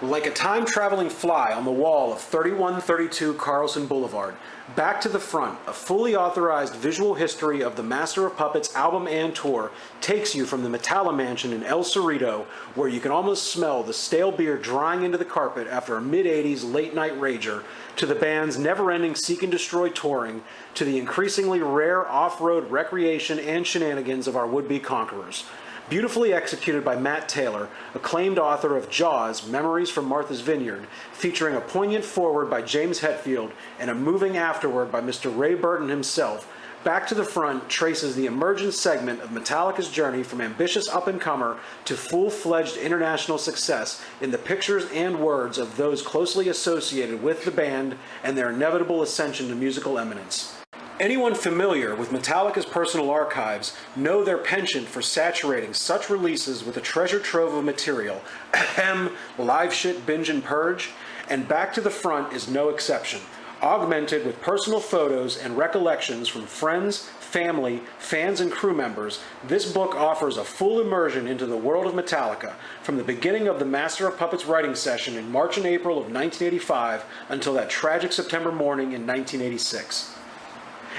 Like a time-traveling fly on the wall of 3132 Carlson Boulevard, back to the front, a fully authorized visual history of the Master of Puppets album and tour takes you from the Metallica mansion in El Cerrito, where you can almost smell the stale beer drying into the carpet after a mid-80s late-night rager, to the band's never-ending Seek and Destroy touring, to the increasingly rare off-road recreation and shenanigans of our would-be conquerors. Beautifully executed by Matt Taylor, acclaimed author of Jaws, Memories from Martha's Vineyard, featuring a poignant foreword by James Hetfield and a moving afterword by Mr. Ray Burton himself, Back to the Front traces the emergent segment of Metallica's journey from ambitious up-and-comer to full-fledged international success in the pictures and words of those closely associated with the band and their inevitable ascension to musical eminence. Anyone familiar with Metallica's personal archives know their penchant for saturating such releases with a treasure trove of material, ahem, live shit, binge and purge, and Back to the Front is no exception. Augmented with personal photos and recollections from friends, family, fans, and crew members, this book offers a full immersion into the world of Metallica, from the beginning of the Master of Puppets writing session in March and April of 1985 until that tragic September morning in 1986.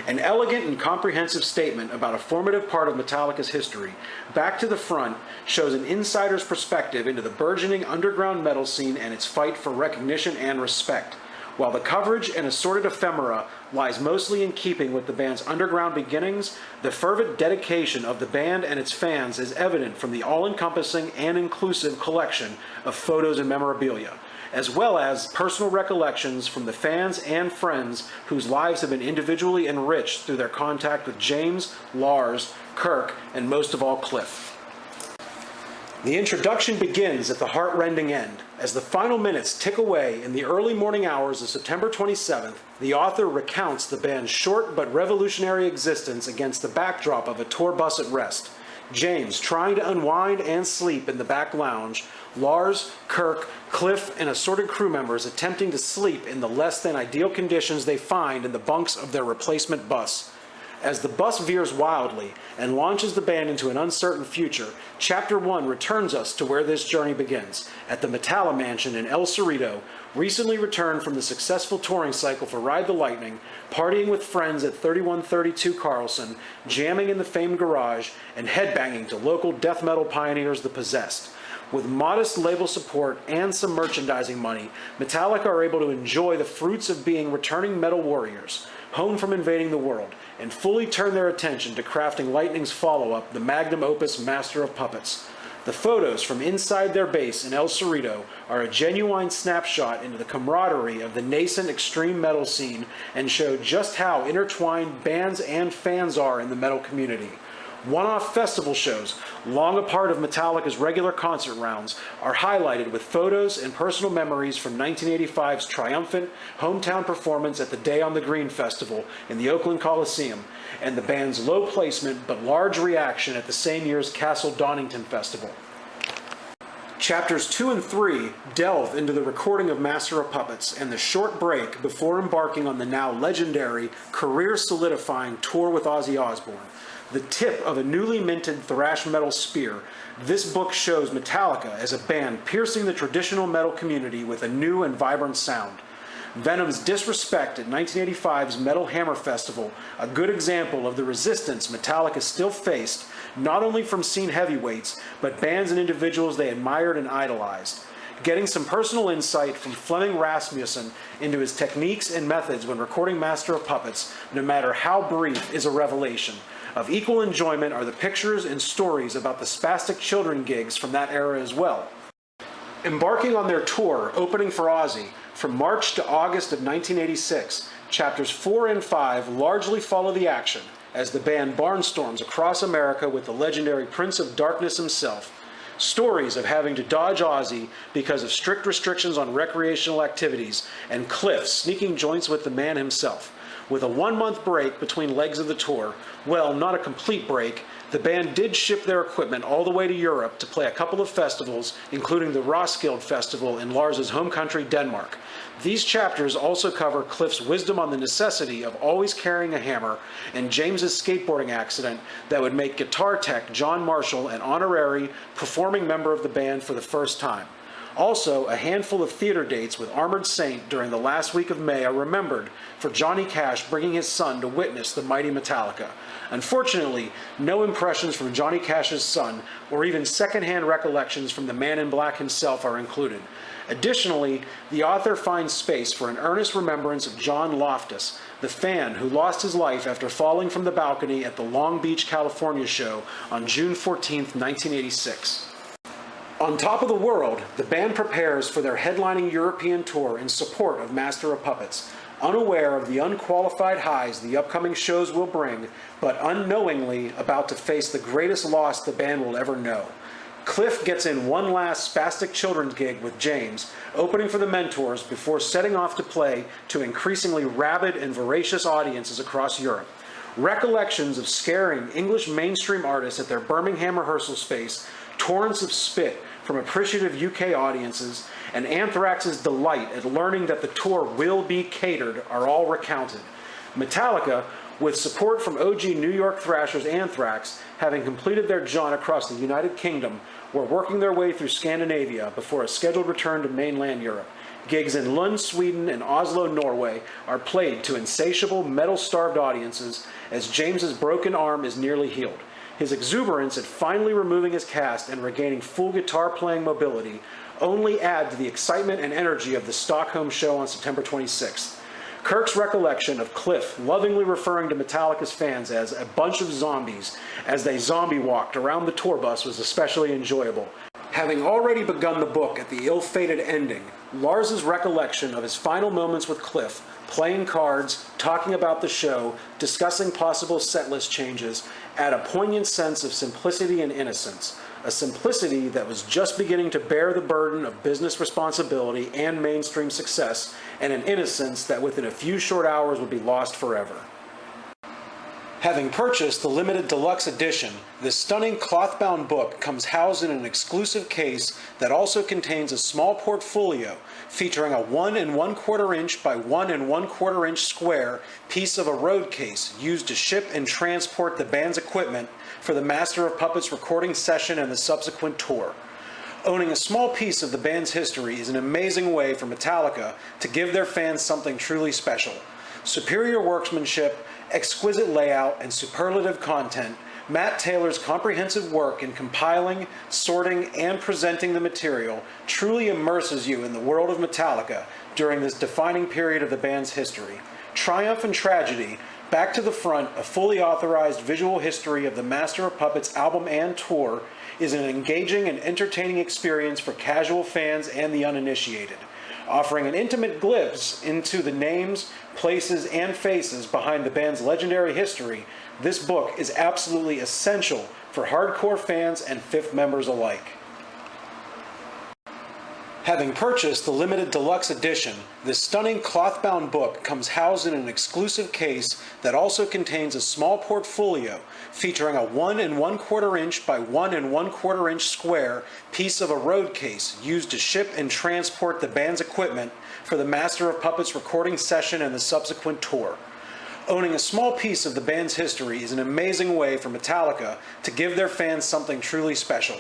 An elegant and comprehensive statement about a formative part of Metallica's history, Back to the Front shows an insider's perspective into the burgeoning underground metal scene and its fight for recognition and respect. While the coverage and assorted ephemera lies mostly in keeping with the band's underground beginnings, the fervent dedication of the band and its fans is evident from the all-encompassing and inclusive collection of photos and memorabilia, as well as personal recollections from the fans and friends whose lives have been individually enriched through their contact with James, Lars, Kirk, and most of all Cliff. The introduction begins at the heart-rending end. As the final minutes tick away in the early morning hours of September 27th, the author recounts the band's short but revolutionary existence against the backdrop of a tour bus at rest. James trying to unwind and sleep in the back lounge, Lars, Kirk, Cliff, and assorted crew members attempting to sleep in the less than ideal conditions they find in the bunks of their replacement bus. As the bus veers wildly and launches the band into an uncertain future, Chapter 1 returns us to where this journey begins, at the Metallica mansion in El Cerrito, recently returned from the successful touring cycle for Ride the Lightning, partying with friends at 3132 Carlson, jamming in the famed garage, and headbanging to local death metal pioneers The Possessed. With modest label support and some merchandising money, Metallica are able to enjoy the fruits of being returning metal warriors, home from invading the world, and fully turn their attention to crafting Lightning's follow-up, the magnum opus Master of Puppets. The photos from inside their base in El Cerrito are a genuine snapshot into the camaraderie of the nascent extreme metal scene and show just how intertwined bands and fans are in the metal community. One-off festival shows, long a part of Metallica's regular concert rounds, are highlighted with photos and personal memories from 1985's triumphant hometown performance at the Day on the Green Festival in the Oakland Coliseum, and the band's low placement but large reaction at the same year's Castle Donington Festival. Chapters 2 and 3 delve into the recording of Master of Puppets and the short break before embarking on the now legendary, career-solidifying tour with Ozzy Osbourne. The tip of a newly minted thrash metal spear, this book shows Metallica as a band piercing the traditional metal community with a new and vibrant sound. Venom's disrespect at 1985's Metal Hammer Festival, a good example of the resistance Metallica still faced, not only from scene heavyweights, but bands and individuals they admired and idolized. Getting some personal insight from Flemming Rasmussen into his techniques and methods when recording Master of Puppets, no matter how brief, is a revelation. Of equal enjoyment are the pictures and stories about the spastic children gigs from that era as well. Embarking on their tour, opening for Ozzy, from March to August of 1986, Chapters 4 and 5 largely follow the action, as the band barnstorms across America with the legendary Prince of Darkness himself. Stories of having to dodge Ozzy because of strict restrictions on recreational activities, and Cliff sneaking joints with the man himself. With a 1-month break between legs of the tour, well, not a complete break, the band did ship their equipment all the way to Europe to play a couple of festivals, including the Roskilde Festival in Lars' home country, Denmark. These chapters also cover Cliff's wisdom on the necessity of always carrying a hammer, and James's skateboarding accident that would make guitar tech John Marshall an honorary, performing member of the band for the first time. Also, a handful of theater dates with Armored Saint during the last week of May are remembered for Johnny Cash bringing his son to witness the mighty Metallica. Unfortunately, no impressions from Johnny Cash's son or even secondhand recollections from the Man in Black himself are included. Additionally, the author finds space for an earnest remembrance of John Loftus, the fan who lost his life after falling from the balcony at the Long Beach, California show on June 14, 1986. On top of the world, the band prepares for their headlining European tour in support of Master of Puppets, unaware of the unqualified highs the upcoming shows will bring, but unknowingly about to face the greatest loss the band will ever know. Cliff gets in one last spastic children's gig with James, opening for the Mentors before setting off to play to increasingly rabid and voracious audiences across Europe. Recollections of scaring English mainstream artists at their Birmingham rehearsal space, torrents of spit from appreciative UK audiences, and Anthrax's delight at learning that the tour will be catered are all recounted. Metallica, with support from OG New York thrashers Anthrax, having completed their jaunt across the United Kingdom, were working their way through Scandinavia before a scheduled return to mainland Europe. Gigs in Lund, Sweden, and Oslo, Norway are played to insatiable, metal-starved audiences as James's broken arm is nearly healed. His exuberance at finally removing his cast and regaining full guitar-playing mobility only add to the excitement and energy of the Stockholm show on September 26th. Kirk's recollection of Cliff lovingly referring to Metallica's fans as a bunch of zombies as they zombie walked around the tour bus was especially enjoyable. Having already begun the book at the ill-fated ending, Lars's recollection of his final moments with Cliff, playing cards, talking about the show, discussing possible setlist changes, add a poignant sense of simplicity and innocence, a simplicity that was just beginning to bear the burden of business responsibility and mainstream success, and an innocence that within a few short hours would be lost forever. Having purchased the limited deluxe edition, this stunning cloth-bound book comes housed in an exclusive case that also contains a small portfolio featuring a 1 1/4 inch by 1 1/4 inch square piece of a road case used to ship and transport the band's equipment for the Master of Puppets recording session and the subsequent tour. Owning a small piece of the band's history is an amazing way for Metallica to give their fans something truly special. Superior workmanship, exquisite layout, and superlative content, Matt Taylor's comprehensive work in compiling, sorting, and presenting the material truly immerses you in the world of Metallica during this defining period of the band's history. Triumph and Tragedy, Back to the Front, a fully authorized visual history of the Master of Puppets album and tour, is an engaging and entertaining experience for casual fans and the uninitiated. Offering an intimate glimpse into the names, places, and faces behind the band's legendary history, this book is absolutely essential for hardcore fans and Fifth members alike. Having purchased the limited deluxe edition, this stunning cloth-bound book comes housed in an exclusive case that also contains a small portfolio featuring a 1 1/4 inch by 1 1/4 inch square piece of a road case used to ship and transport the band's equipment for the Master of Puppets recording session and the subsequent tour. Owning a small piece of the band's history is an amazing way for Metallica to give their fans something truly special.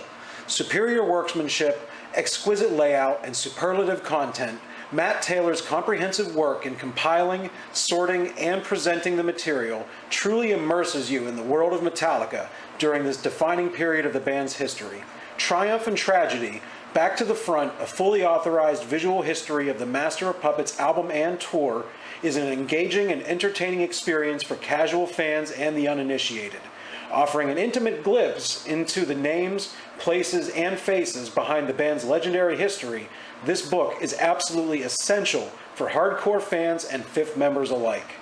Superior workmanship, exquisite layout, and superlative content, Matt Taylor's comprehensive work in compiling, sorting, and presenting the material truly immerses you in the world of Metallica during this defining period of the band's history. Triumph and Tragedy, Back to the Front, a fully authorized visual history of the Master of Puppets album and tour, is an engaging and entertaining experience for casual fans and the uninitiated. Offering an intimate glimpse into the names, places, and faces behind the band's legendary history, this book is absolutely essential for hardcore fans and Fifth members alike.